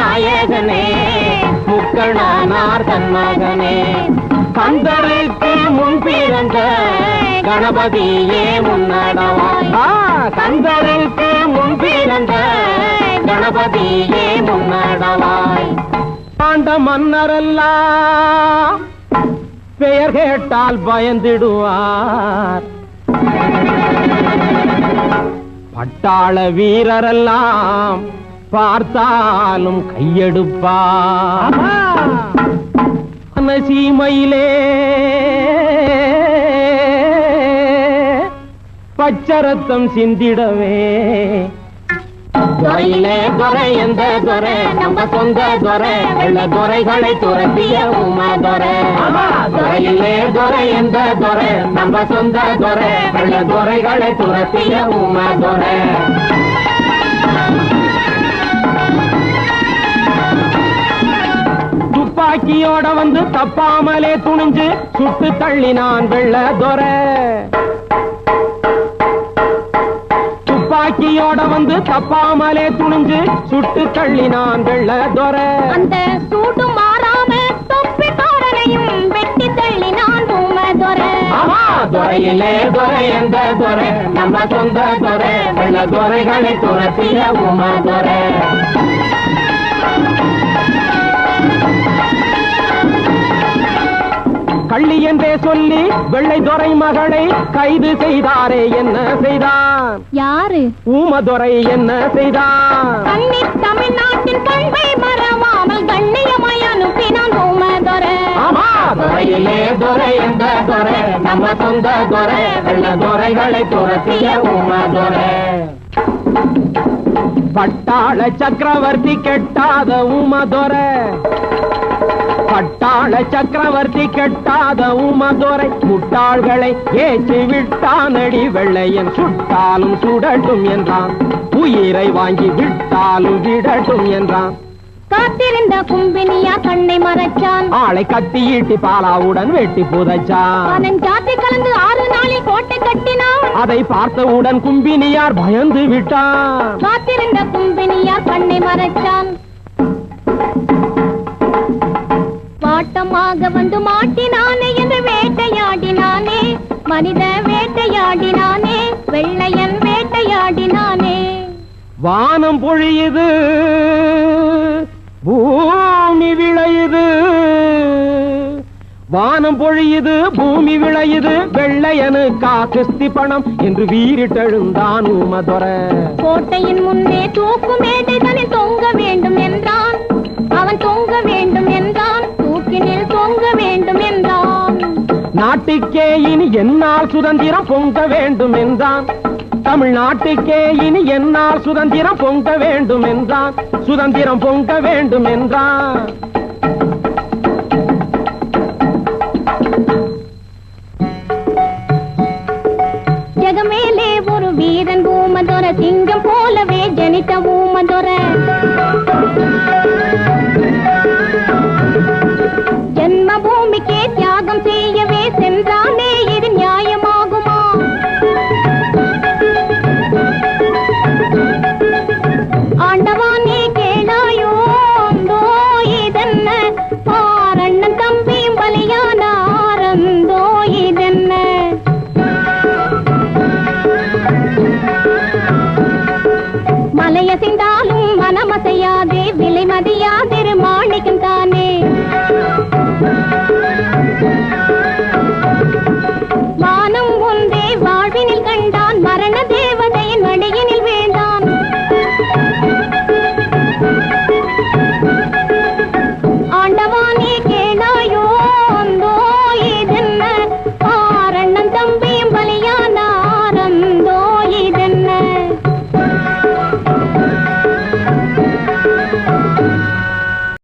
நாயகனே முக்கணனார் தன் மகனே கந்தருக்கு முன் பிறந்த கணபதியே முன்னடவாய் கந்தருக்கு முன் பிறந்த கணபதியே முன்னடவாய் ஆண்ட மன்னரெல்லாம் பெயர் கேட்டால் பயந்திடுவார் பட்டாள வீரரெல்லாம் பார்த்தாலும் கையெடுப்பார் சீமையிலே பச்சரத்தம் சிந்திடவே துறையிலே துறை எந்த துறை நம்ம சொந்த துறை வெள்ள துறைகளை துரத்திய உமா துறை துறையிலே துறை எந்த துறை நம்ம சொந்த துறை வெள்ள துறைகளை துரத்திய உமா துறை துப்பாக்கியோட வந்து தப்பாமலே துணிஞ்சு சுட்டு தள்ளினான் வெள்ள துறை துப்பாக்கியோட வந்து தப்பாமலே துணிஞ்சு சுட்டு தள்ளினான் வெள்ள துறை அந்த சூடு மாறாம தொப்பிக்காரனையும் வெட்டி தள்ளினான் உமா துறை துறையிலே துறை எந்த துறை நம்ம சொந்த துறை வெள்ள துறைகளை துரத்திய உமா துறை கள்ளி என்றே சொல்லி வெள்ளை துறை மகளை கைது செய்தாரே என்ன செய்தான் யாரு ஊமதுரை என்ன செய்தான் தமிழ்நாட்டின் பண்பை மறவாமல் கண்ணியமாய் அனுப்பினான் ஊமதுரை துறையிலே துறை எந்த துறை நம்ம சொந்த துறை வெள்ள துறைகளை துரத்திய ஊமதுரை பட்டாள சக்கரவர்த்தி கெட்டாத ஊமதுரை பட்டாள சக்கரவர்த்தி கெட்டாத ஊமதுரை முட்டாள்களை ஏற்றி விட்டானடி வெள்ளையன் சுட்டாலும் சுடட்டும் என்றான் உயிரை வாங்கி விட்டாலும் விடட்டும் என்றான் காத்திருந்த கும்பினியா கண்ணை மறைச்சான் ஆளை கத்தி ஈட்டி பாலாவுடன் வெட்டி புதைச்சான் ஜாதி கலந்து 6 நாளில் கோட்டை கட்டினான் அதை பார்த்தவுடன் கும்பினியார் பயந்து விட்டான் காத்திருந்த கும்பினியா கண்ணை மறைச்சான் வாட்டமாக வந்து மாட்டினானே என்று வேட்டையாடினானே மனித வேட்டையாடினானே வெள்ளையன் வேட்டையாடினானே வானம் பொழியுது பூமி விளையுது வானம் பொழியுது பூமி விளையுது வெள்ளையனுக்கா கிஸ்தி பணம் என்று வீரிட்டெழுந்தான் ஊமதுரை கோட்டையின் முன்னே தூக்கு மேடைதனில் தொங்க வேண்டும் என்றான் அவன் தொங்க வேண்டும் என்றான் தூக்கினில் தொங்க வேண்டும் என்றான் நாட்டுக்கே இனி என்னால் சுதந்திரம் பொங்க வேண்டும் என்றான் தமிழ்நாட்டுக்கே இனி என்னால் சுதந்திரம் பொங்க வேண்டும் என்றான் சுதந்திரம் பொங்க வேண்டும் என்றான் ஜெகமேலே ஒரு வீரன் ஊமதுரை சிங்கம் போலவே ஜனித்த ஊமதுரை ஜன்ம பூமிக்கே தியாகம் செய்யவே சென்றானே இது நியாயமாகுமா ஆண்டவானே கேளாயோ இதென்ன பாரண்ணன் தம்பியும் பலியானாரந்தோ இதென்ன மலையசைந்தாலும் மனமசையாதே விலை மதியா